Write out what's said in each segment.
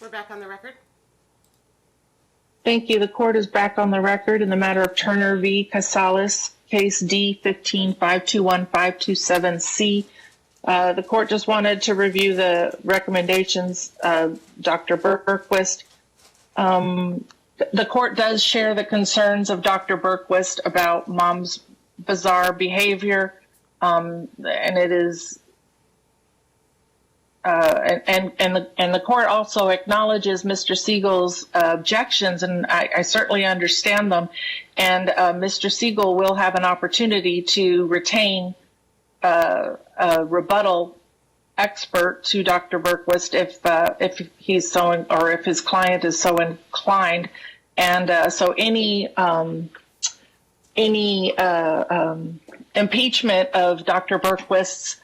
We're back on the record. Thank you. The court is back on the record in the matter of Turner v. Casales, case D-15-521527C. The court just wanted to review the recommendations of Dr. Berquist. The court does share the concerns of Dr. Berquist about mom's bizarre behavior, and it is and the court also acknowledges Mr. Siegel's objections, and I certainly understand them. And Mr. Siegel will have an opportunity to retain a rebuttal expert to Dr. Berquist if he's so, or if his client is so inclined. And so any impeachment of Dr. Berquist's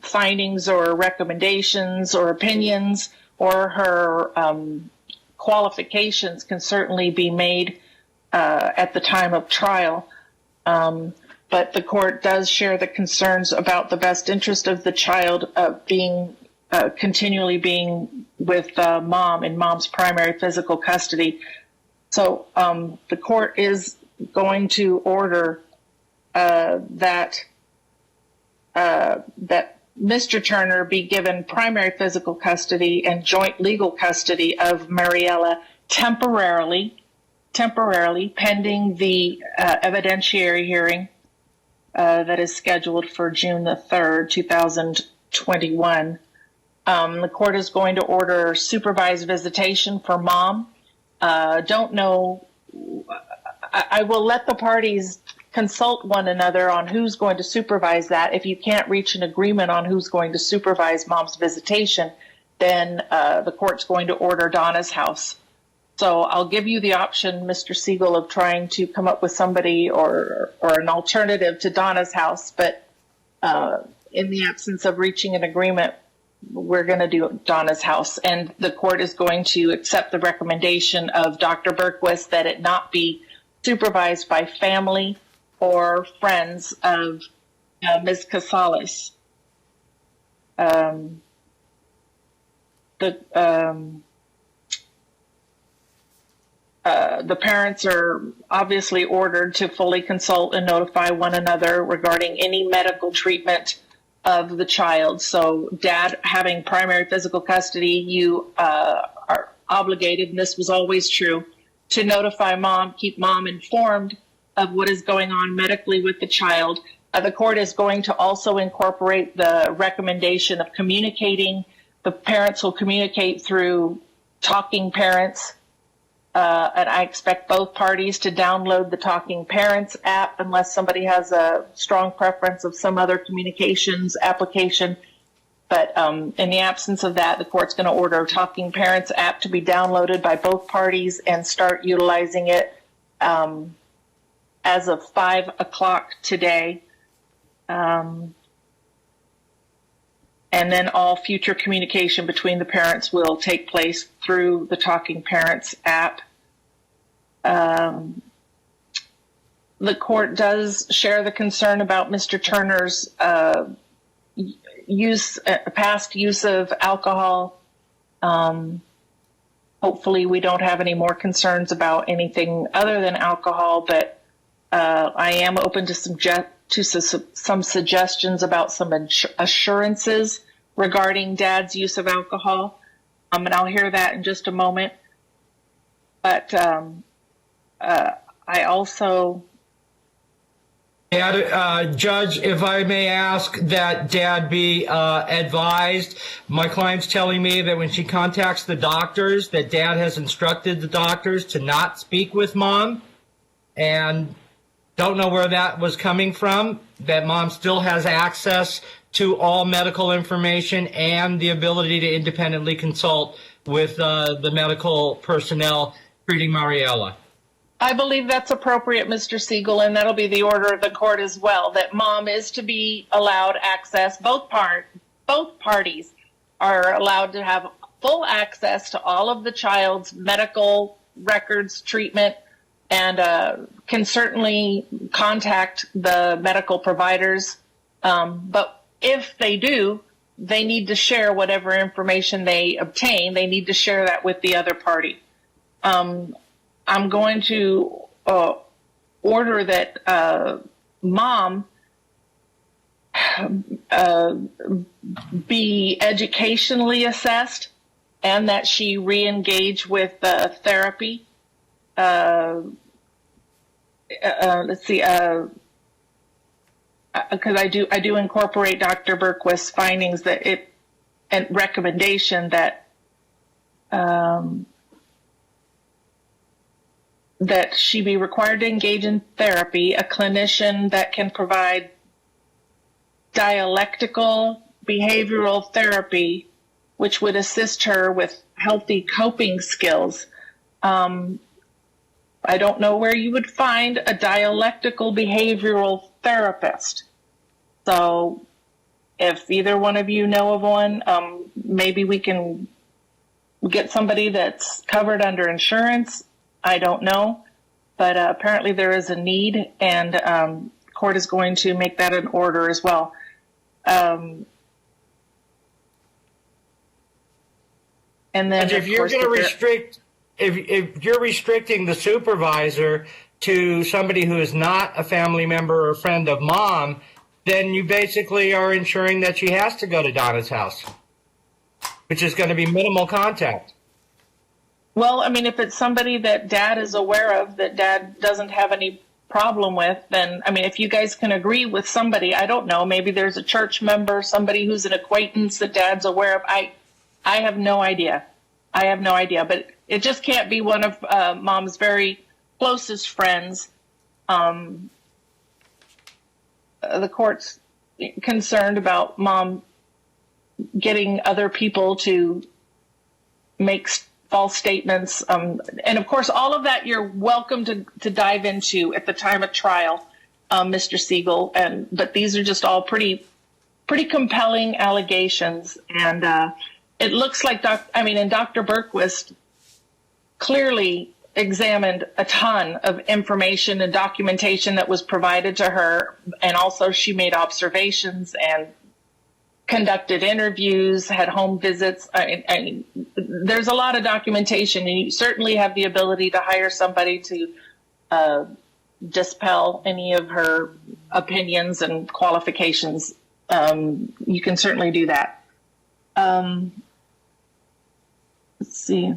findings or recommendations or opinions or her qualifications can certainly be made at the time of trial. But the court does share the concerns about the best interest of the child continually being with mom in mom's primary physical custody. So the court is going to order that Mr. Turner be given primary physical custody and joint legal custody of Mariella temporarily pending the evidentiary hearing that is scheduled for June the 3rd, 2021. The court is going to order supervised visitation for mom. Don't know. I will let the parties consult one another on who's going to supervise that. If you can't reach an agreement on who's going to supervise mom's visitation, then the court's going to order Donna's house. So I'll give you the option, Mr. Siegel, of trying to come up with somebody or an alternative to Donna's house. But in the absence of reaching an agreement, we're going to do Donna's house. And the court is going to accept the recommendation of Dr. Berquist that it not be supervised by family or friends of Ms. Casales. The parents are obviously ordered to fully consult and notify one another regarding any medical treatment of the child. So dad having primary physical custody, you are obligated, and this was always true, to notify mom, keep mom informed of what is going on medically with the child. The court is going to also incorporate the recommendation of communicating. The parents will communicate through Talking Parents. And I expect both parties to download the Talking Parents app unless somebody has a strong preference of some other communications application. But in the absence of that, the court's going to order a Talking Parents app to be downloaded by both parties and start utilizing it as of 5 o'clock today. And then all future communication between the parents will take place through the Talking Parents app. The court does share the concern about Mr. Turner's past use of alcohol. Hopefully we don't have any more concerns about anything other than alcohol, but I am open to some suggestions about some assurances regarding dad's use of alcohol. And I'll hear that in just a moment. But I also... Judge, if I may ask that dad be advised. My client's telling me that when she contacts the doctors, that dad has instructed the doctors to not speak with mom, and don't know where that was coming from, that mom still has access to all medical information and the ability to independently consult with the medical personnel treating Mariella. I believe that's appropriate, Mr. Siegel, and that'll be the order of the court as well, that mom is to be allowed access. Both parties are allowed to have full access to all of the child's medical records, treatment, and can certainly contact the medical providers. But if they do, they need to share whatever information they obtain. They need to share that with the other party. I'm going to order that mom be educationally assessed and that she re-engage with therapy. Let's see, because I do incorporate Dr. Berquist's findings and recommendation that that she be required to engage in therapy, a clinician that can provide dialectical behavioral therapy, which would assist her with healthy coping skills. I don't know where you would find a dialectical behavioral therapist. So if either one of you know of one, maybe we can get somebody that's covered under insurance. I don't know, but apparently there is a need, and court is going to make that an order as well. And then if you're going to restrict, if you're restricting the supervisor to somebody who is not a family member or friend of mom, then you basically are ensuring that she has to go to Donna's house, which is going to be minimal contact. Well, I mean, if it's somebody that dad is aware of, that dad doesn't have any problem with, then, I mean, if you guys can agree with somebody, I don't know, maybe there's a church member, somebody who's an acquaintance that dad's aware of. I have no idea. I have no idea, but it just can't be one of mom's very closest friends. The court's concerned about mom getting other people to make false statements. And of course, all of that you're welcome to dive into at the time of trial, Mr. Siegel. But these are just all pretty compelling allegations. And it looks like Dr. Berquist clearly examined a ton of information and documentation that was provided to her. And also she made observations and conducted interviews, had home visits. I mean, there's a lot of documentation, and you certainly have the ability to hire somebody to dispel any of her opinions and qualifications. You can certainly do that. Let's see.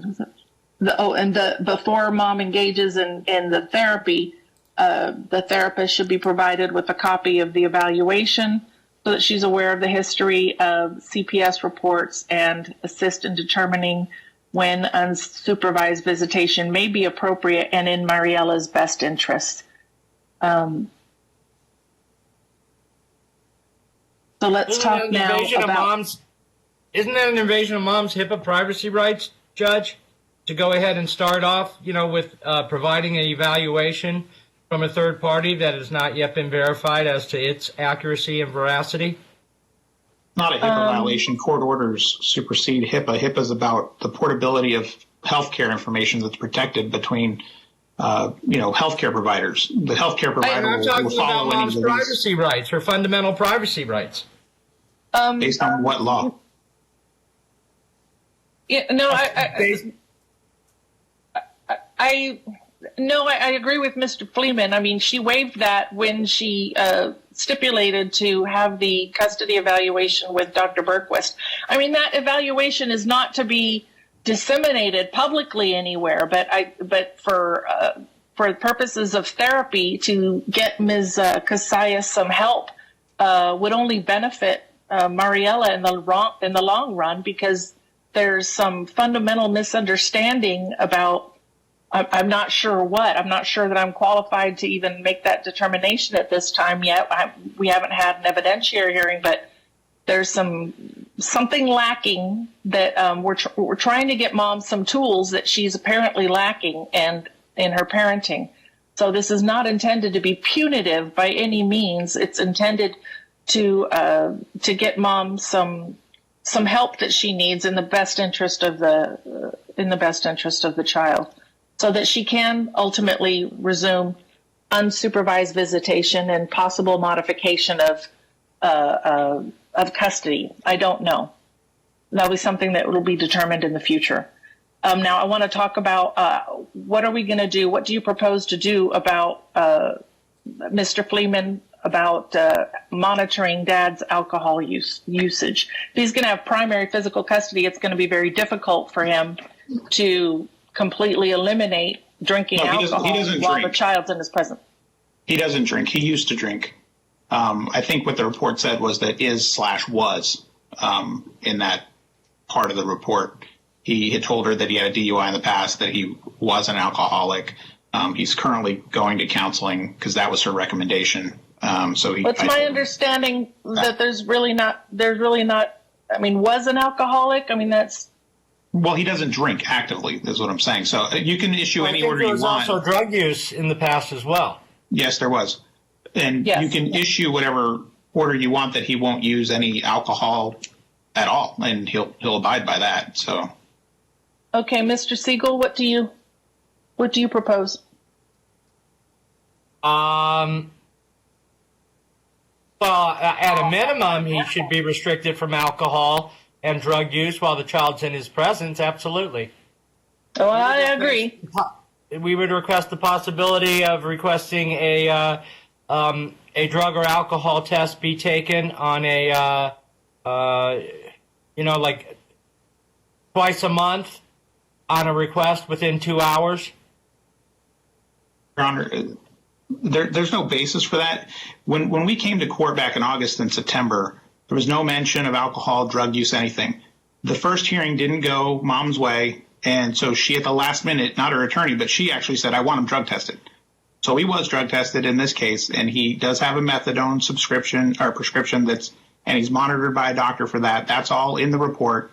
Before mom engages in the therapy, the therapist should be provided with a copy of the evaluation, so that she's aware of the history of CPS reports and assist in determining when unsupervised visitation may be appropriate and in Mariella's best interest. So let's talk now about... Isn't that an invasion of mom's HIPAA privacy rights, Judge? To go ahead and start off, with providing an evaluation from a third party that has not yet been verified as to its accuracy and veracity? Not a HIPAA violation. Court orders supersede HIPAA. HIPAA is about the portability of healthcare information that's protected between, healthcare providers. The healthcare provider will follow any of these. Privacy rights, her fundamental privacy rights. Based on what law? Yeah, no, I agree with Mr. Fleeman. I mean, she waived that when she stipulated to have the custody evaluation with Dr. Berquist. I mean, that evaluation is not to be disseminated publicly anywhere, but for purposes of therapy, to get Ms. Casillas some help would only benefit Mariella in the long run, because there's some fundamental misunderstanding about, I'm not sure what. I'm not sure that I'm qualified to even make that determination at this time yet. We haven't had an evidentiary hearing, but there's something lacking that we're trying to get mom some tools that she's apparently lacking and in her parenting. So this is not intended to be punitive by any means. It's intended to get mom some help that she needs in the best interest of the child, so that she can ultimately resume unsupervised visitation and possible modification of of custody. I don't know. That'll be something that will be determined in the future. Now, I want to talk about what are we going to do? What do you propose to do about Mr. Fleeman, about monitoring Dad's alcohol usage? If he's going to have primary physical custody, it's going to be very difficult for him to completely eliminate drinking alcohol while the child's in his presence. He doesn't drink. He used to drink. I think what the report said was that was in that part of the report. He had told her that he had a DUI in the past, that he was an alcoholic. He's currently going to counseling because that was her recommendation. It's my understanding that there's really not, I mean, was an alcoholic. I mean, that's. Well, he doesn't drink actively is what I'm saying. So you can issue any order you want. There was also drug use in the past as well. Yes, there was. And yes, you can issue whatever order you want that he won't use any alcohol at all, and he'll abide by that. So. Okay, Mr. Siegel, what do you propose? Well, at a minimum, he should be restricted from alcohol and drug use while the child's in his presence. Absolutely. Well, I agree. We would request the possibility of requesting a drug or alcohol test be taken on like twice a month on a request within 2 hours. Your Honor, there's no basis for that. When we came to court back in August and September, there was no mention of alcohol, drug use, anything. The first hearing didn't go Mom's way, and so she, at the last minute, not her attorney, but she actually said, I want him drug tested. So he was drug tested in this case, and he does have a methadone prescription and he's monitored by a doctor for that. That's all in the report.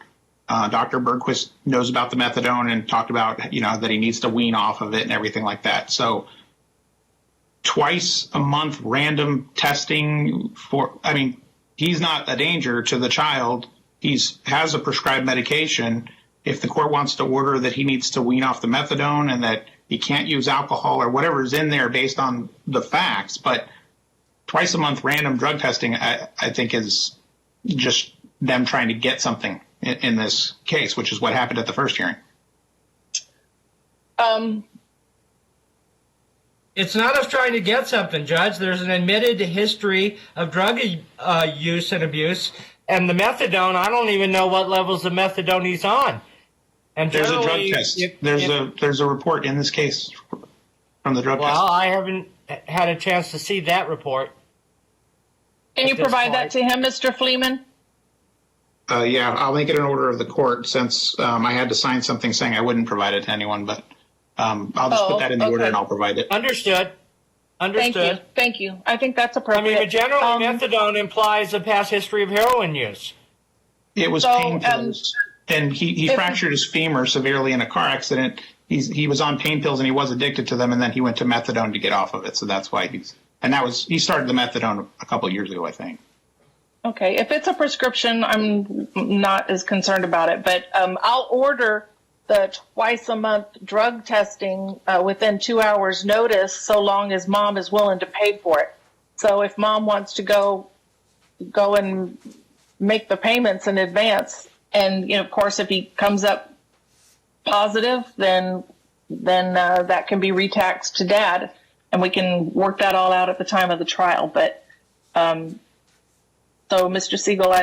Dr. Bergquist knows about the methadone and talked about, that he needs to wean off of it and everything like that. So twice a month random testing he's not a danger to the child. Has a prescribed medication. If the court wants to order that he needs to wean off the methadone and that he can't use alcohol or whatever is in there based on the facts, but twice a month random drug testing, I think is just them trying to get something in this case, which is what happened at the first hearing. It's not us trying to get something, Judge. There's an admitted history of drug use and abuse, and the methadone, I don't even know what levels of methadone he's on. And there's a drug test. There's a report in this case from the drug test. Well, I haven't had a chance to see that report. Can you provide that to him, Mr. Fleeman? Yeah, I'll make it an order of the court since I had to sign something saying I wouldn't provide it to anyone, but I'll just put that in the order and I'll provide it. Understood. Thank you. I think that's appropriate. I mean, generally, methadone implies a past history of heroin use. It was painkillers, and he fractured his femur severely in a car accident. He was on pain pills and he was addicted to them, and then he went to methadone to get off of it. So that's why he started the methadone a couple of years ago, I think. Okay, if it's a prescription, I'm not as concerned about it, but I'll order the twice a month drug testing within 2 hours notice, so long as Mom is willing to pay for it. So if Mom wants to go and make the payments in advance, and of course, if he comes up positive, then that can be retaxed to Dad, and we can work that all out at the time of the trial. But so, Mr. Siegel,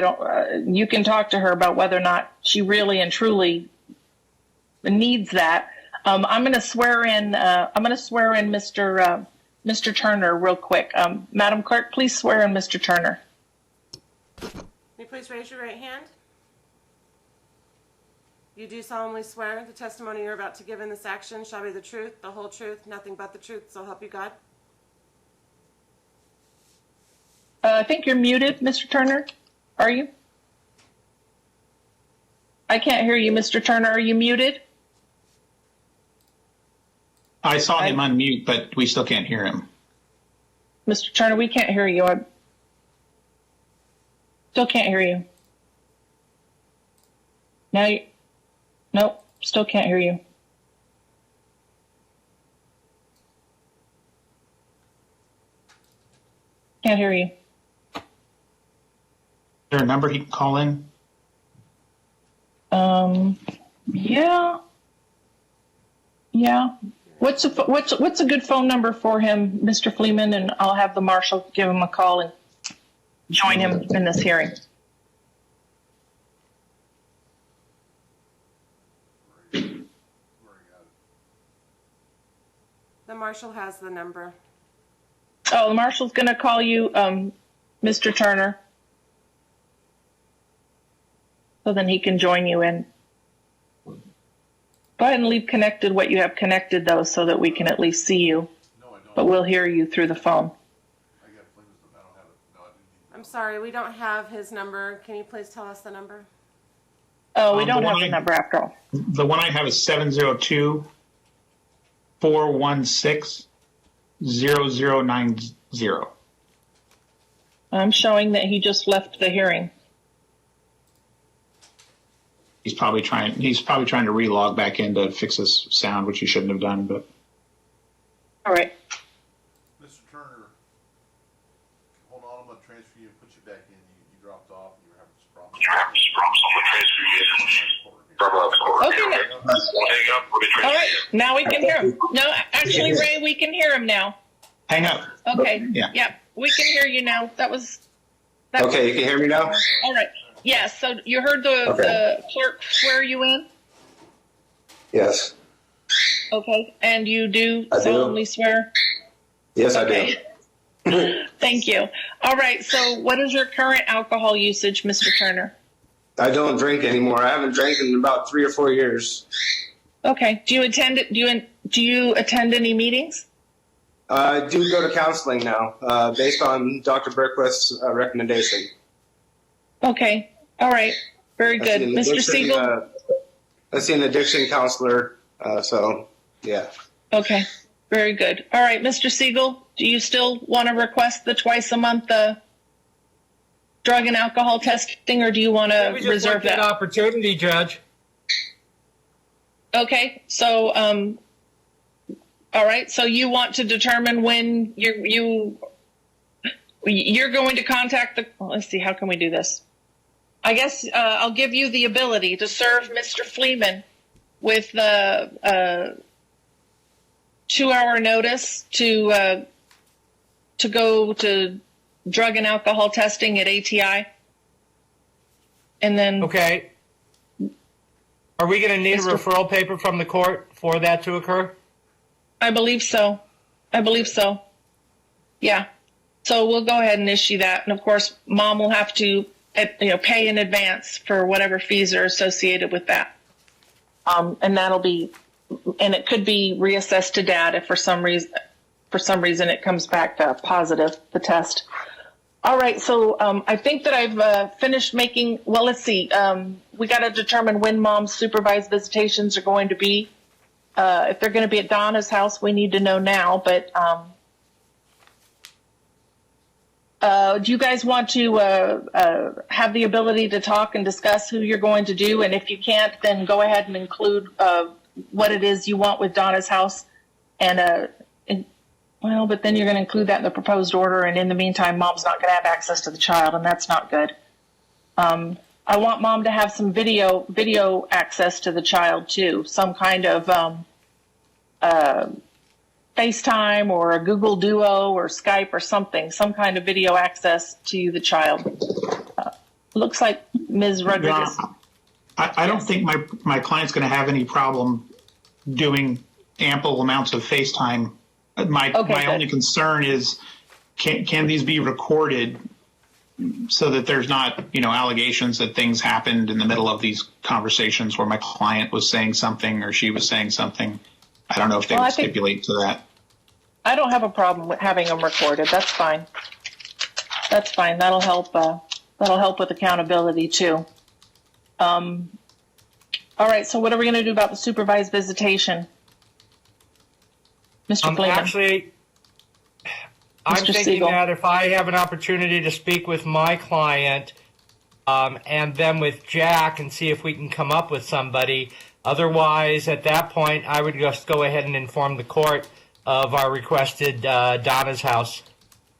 you can talk to her about whether or not she really and truly needs that. I'm going to swear in Mr. Turner real quick. Madam Clerk, please swear in Mr. Turner. Can you please raise your right hand? You do solemnly swear the testimony you're about to give in this action shall be the truth, the whole truth, nothing but the truth, so help you God? I think you're muted, Mr. Turner. Are you? I can't hear you, Mr. Turner. Are you muted? I saw him unmute, but we still can't hear him. Mr. Turner, we can't hear you. I still can't hear you. Nope, still can't hear you. Can't hear you. there a number he can call in? Yeah. Yeah. What's a good phone number for him, Mr. Fleeman? And I'll have the marshal give him a call and join him in this hearing. The marshal has the number. Oh, the marshal's going to call you, Mr. Turner. So then he can join you in. Go ahead and leave connected what you have connected, though, so that we can at least see you. No, I don't. But we'll hear you through the phone. I got Fleming's, but I don't have it. No, I didn't. I'm sorry, we don't have his number. Can you please tell us the number? Oh, we don't the have one the number after all. The one I have is 702-416-0090. I'm showing that he just left the hearing. He's probably trying to relog back in to fix his sound, which he shouldn't have done. But All right. Mr. Turner, hold on, I'm going to transfer you and put you back in. You dropped off and you were having some problems. Okay. All right. Now we can hear him. No, actually, Ray, we can hear him now. hang up. Okay. Yeah. Yep. We can hear you now. That was. Okay, you can hear me now? All right. Yes. So you heard the clerk swear you in? Yes. Okay. And you do I do. solemnly swear? Yes, Okay. I do. Thank you. All right. So what is your current alcohol usage, Mr. Turner? I don't drink anymore. I haven't drank in about 3 or 4 years. Okay. Do you attend any meetings? I do go to counseling now, based on Dr. Berquist's recommendation. Okay. All right. Very I good. see an Mr. addiction, Siegel? I see an addiction counselor, so yeah. Okay. Very good. All right. Mr. Siegel, do you still want to request the twice a month drug and alcohol testing, or do you want to We just reserve want that that? opportunity, Judge. Okay. So, all right. So you want to determine when you're going to contact the, well, let's see, how can we do this? I guess I'll give you the ability to serve Mr. Fleeman with the 2-hour notice to go to drug and alcohol testing at ATI. And then, Okay. Are we going to need a Mr. referral paper from the court for that to occur? I believe so. Yeah. So we'll go ahead and issue that. And of course, mom will have to, pay in advance for whatever fees are associated with that. And it could be reassessed to dad if for some reason it comes back positive, the test. All right. So I think that I've finished making, well, let's see. We got to determine when mom's supervised visitations are going to be. If they're going to be at Donna's house, we need to know now. But do you guys want to have the ability to talk and discuss who you're going to do? And if you can't, then go ahead and include what it is you want with Donna's house. But then you're going to include that in the proposed order. And in the meantime, mom's not going to have access to the child, and that's not good. I want mom to have some video access to the child too, some kind of FaceTime or a Google Duo or Skype or something, some kind of video access to the child. Looks like Ms. Rodriguez. I don't think my client's going to have any problem doing ample amounts of FaceTime. My only concern is, can these be recorded so that there's not, allegations that things happened in the middle of these conversations where my client was saying something or she was saying something. I don't know if they would stipulate to that. I don't have a problem with having them recorded. That's fine. That'll help with accountability too. All right. So what are we going to do about the supervised visitation? Mr. Fleeman. Actually, I'm Mr. thinking Siegel. that if I have an opportunity to speak with my client and then with Jack and see if we can come up with somebody. Otherwise, at that point, I would just go ahead and inform the court of our requested Donna's house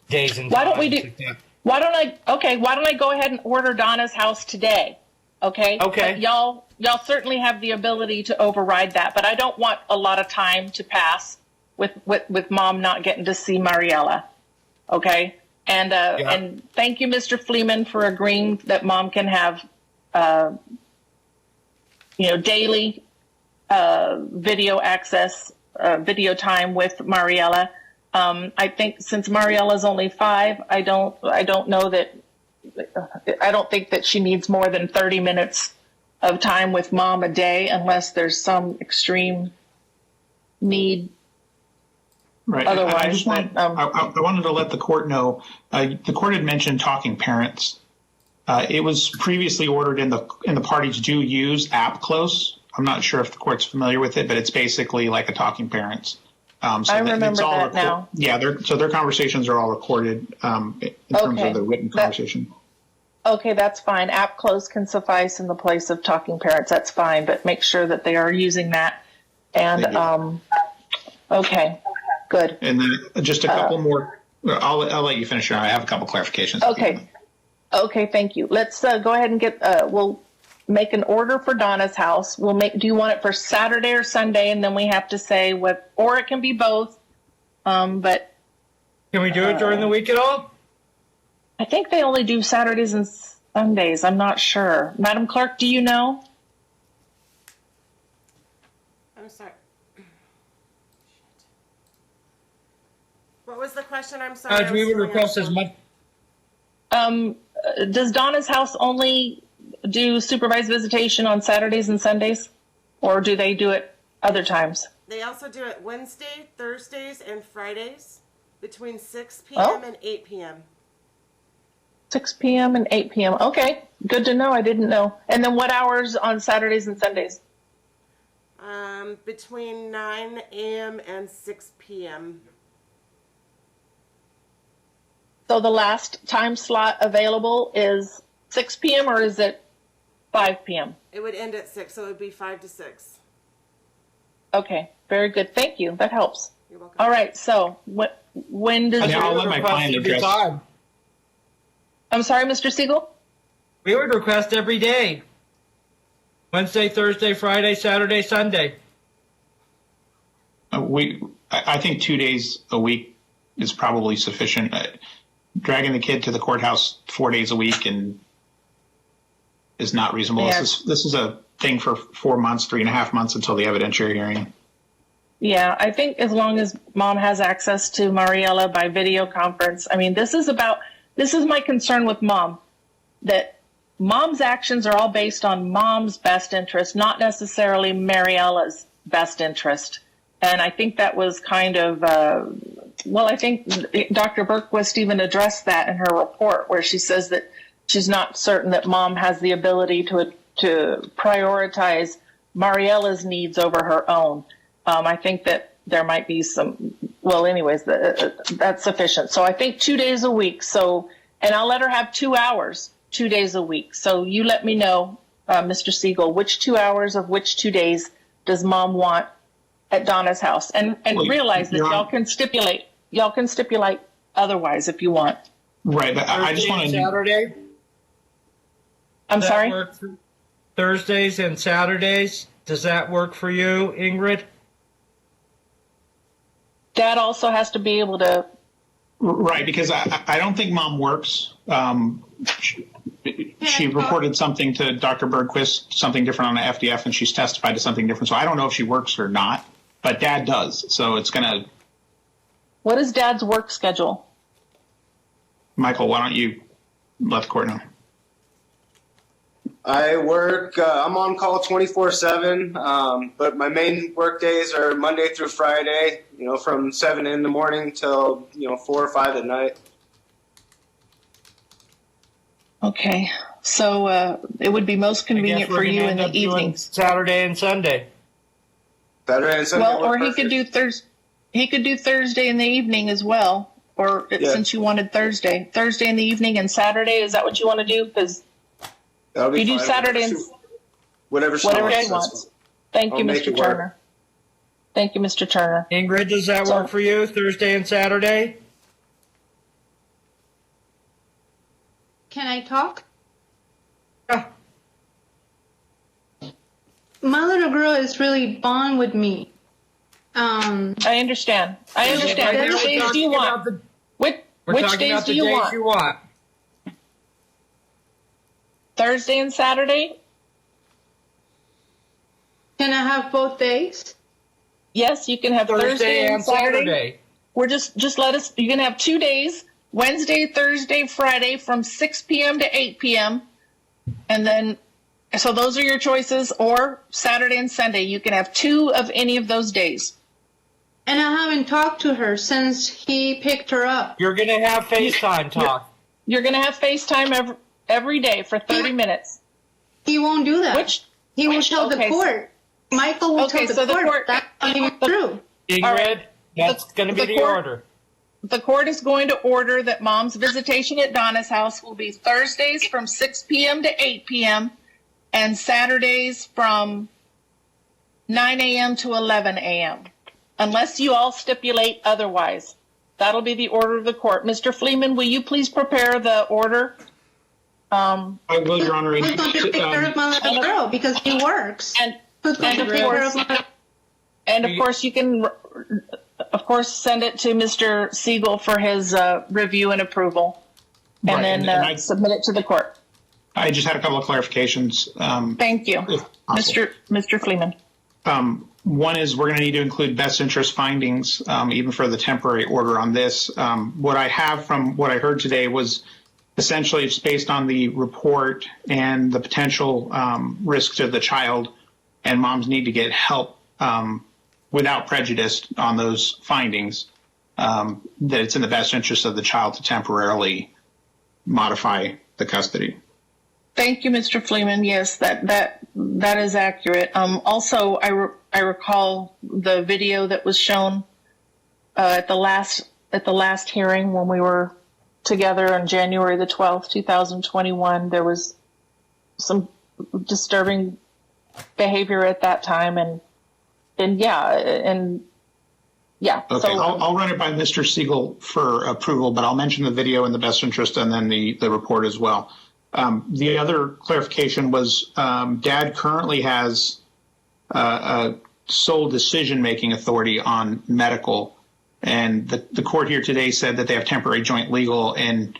days and Why don't we times. Why don't I go ahead and order Donna's house today? Okay. Okay. But y'all certainly have the ability to override that, but I don't want a lot of time to pass with mom not getting to see Mariella. Okay. And thank you, Mr. Fleeman, for agreeing that mom can have, daily, video access, video time with Mariella. I think since Mariella's only 5, I don't think that she needs more than 30 minutes of time with mom a day unless there's some extreme need. Right. Otherwise, I wanted to let the court know, the court had mentioned talking parents. It was previously ordered in the parties do use app close. I'm not sure if the court's familiar with it, but it's basically like a talking parents. I remember that now. Yeah, their conversations are all recorded in terms of the written conversation. Okay, that's fine. App close can suffice in the place of talking parents. That's fine, but make sure that they are using that. And okay, good. And then just a couple more. I'll let you finish. I have a couple clarifications. Okay, thank you. Let's go ahead and get. We'll make an order for Donna's house. Do you want it for Saturday or Sunday? And then we have to say what, or it can be both. But can we do it during the week at all? I think they only do Saturdays and Sundays. I'm not sure. Madam Clerk, do you know? I'm sorry. What was the question? I'm sorry. We would request as much. Does Donna's house only do supervised visitation on Saturdays and Sundays, or do they do it other times? They also do it Wednesday, Thursdays, and Fridays between 6 p.m. and 8 p.m. 6 p.m. and 8 p.m. Okay, good to know. I didn't know. And then what hours on Saturdays and Sundays? Between 9 a.m. and 6 p.m. So the last time slot available is 6 p.m. or is it 5 p.m.? It would end at 6, so it would be 5 to 6. Okay, very good. Thank you. That helps. You're welcome. All right, so when does... I'll let my client address... I'm sorry, Mr. Siegel? We would request every day. Wednesday, Thursday, Friday, Saturday, Sunday. I think 2 days a week is probably sufficient. Dragging the kid to the courthouse 4 days a week is not reasonable. Yeah. This is a thing for 4 months, 3.5 months until the evidentiary hearing. Yeah, I think as long as mom has access to Mariella by video conference, I mean, this is my concern with mom, that mom's actions are all based on mom's best interest, not necessarily Mariella's best interest. And I think that was kind of, I think Dr. Berquist even addressed that in her report, where she says that she's not certain that mom has the ability to prioritize Mariella's needs over her own. I think that there might be some, that's sufficient. So I think 2 days a week. And I'll let her have 2 hours, 2 days a week. So you let me know, Mr. Siegel, which 2 hours of which 2 days does mom want at Donna's house? And realize that y'all can stipulate otherwise if you want. Right, but I just want to... Saturday? I'm sorry? Thursdays and Saturdays, does that work for you, Ingrid? Dad also has to be able to... Right, because I don't think mom works. She reported something to Dr. Bergquist, something different on the FDF, and she's testified to something different. So I don't know if she works or not, but Dad does. So it's going to... What is Dad's work schedule? Michael, why don't you let the court know? I work, I'm on call 24/7, but my main work days are Monday through Friday, from 7 in the morning till, 4 or 5 at night. Okay, so it would be most convenient for you in the evenings. Saturday and Sunday. Saturday and Sunday. Well, or he could do Thursday in the evening as well, since you wanted Thursday in the evening and Saturday. Is that what you want to do? Because you do Saturday and whatever she wants. Thank you, Mr. Turner. Thank you, Mr. Turner. Ingrid, does that work for you? Thursday and Saturday? Can I talk? Yeah. My little girl is really bond with me. I understand. I understand. Right now Which we're days do you talking about want? the- Which We're talking days about do the you days want? you want. Thursday and Saturday? Can I have both days? Yes, you can have Thursday and Saturday. We're just let us, you can have 2 days, Wednesday, Thursday, Friday from 6 p.m. to 8 p.m. And then, so those are your choices, or Saturday and Sunday. You can have 2 of any of those days. And I haven't talked to her since he picked her up. You're going to have FaceTime talk. You're going to have FaceTime every day for 30 minutes. He won't do that. He will tell the okay, court. Michael will tell so the the court. court- That's not even true. Ingrid, All right. that's going to be the court- order. The court is going to order that Mom's visitation at Donna's house will be Thursdays from 6 p.m. to 8 p.m. and Saturdays from 9 a.m. to 11 a.m. Unless you all stipulate otherwise. That'll be the order of the court. Mr. Fleeman, will you please prepare the order? I will, Your Honor. Who's going to take care of my little girl because he works? And Who's going to of take care course- of my... And of course, you can, of course, send it to Mr. Siegel for his review and approval, and Right, then and I- submit it to the court. I just had a couple of clarifications. Thank you, If possible. Mr. Fleeman. One is we're going to need to include best interest findings, even for the temporary order on this. What I have from what I heard today was essentially it's based on the report and the potential risk to the child, and moms need to get help without prejudice on those findings, that it's in the best interest of the child to temporarily modify the custody. Thank you, Mr. Fleeman. Yes, that is accurate. Also, I recall the video that was shown at the last hearing when we were together on January the 12th, 2021. There was some disturbing behavior at that time, and yeah. Okay, So I'll run it by Mr. Siegel for approval, but I'll mention the video in the best interest and then the report as well. The other clarification was Dad currently has a sole decision-making authority on medical, and the court here today said that they have temporary joint legal and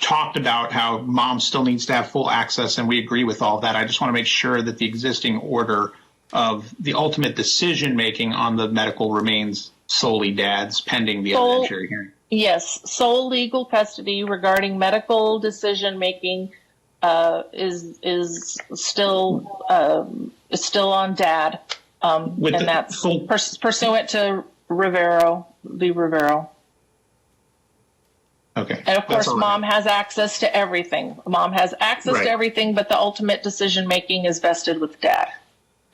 talked about how Mom still needs to have full access, and we agree with all that. I just want to make sure that the existing order of the ultimate decision-making on the medical remains solely Dad's pending the evidentiary hearing. yes, sole legal custody regarding medical decision making is still on Dad, With and the that's full- pursuant to Rivero. Okay. And of course, That's all right. Mom has access to everything. Mom has access Right. to everything, but the ultimate decision making is vested with Dad.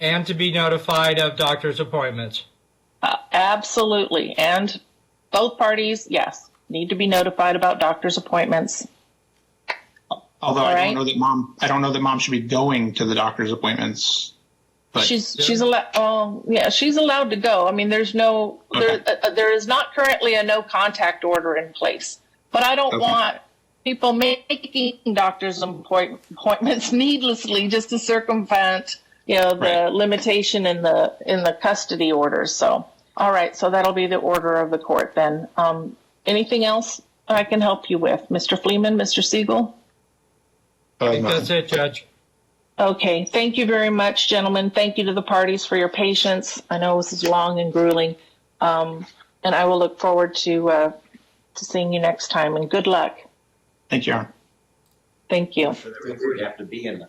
And to be notified of doctor's appointments. Absolutely, and both parties, yes, need to be notified about doctor's appointments. Although All I right. don't know that Mom should be going to the doctor's appointments. But She's allowed. Oh, yeah, she's allowed to go. I mean, there's no Okay. there is not currently a no contact order in place. But I don't Okay. want people making doctor's appointments needlessly just to circumvent, the Right. limitation in the custody orders. So, all right, so that'll be the order of the court then. Anything else I can help you with, Mr. Fleeman, Mr. Siegel? I think that's it, Judge. Okay, thank you very much, gentlemen. Thank you to the parties for your patience. I know this is long and grueling, and I will look forward to seeing you next time. And good luck. Thank you, Your Honor. Thank you. So the report have to be in the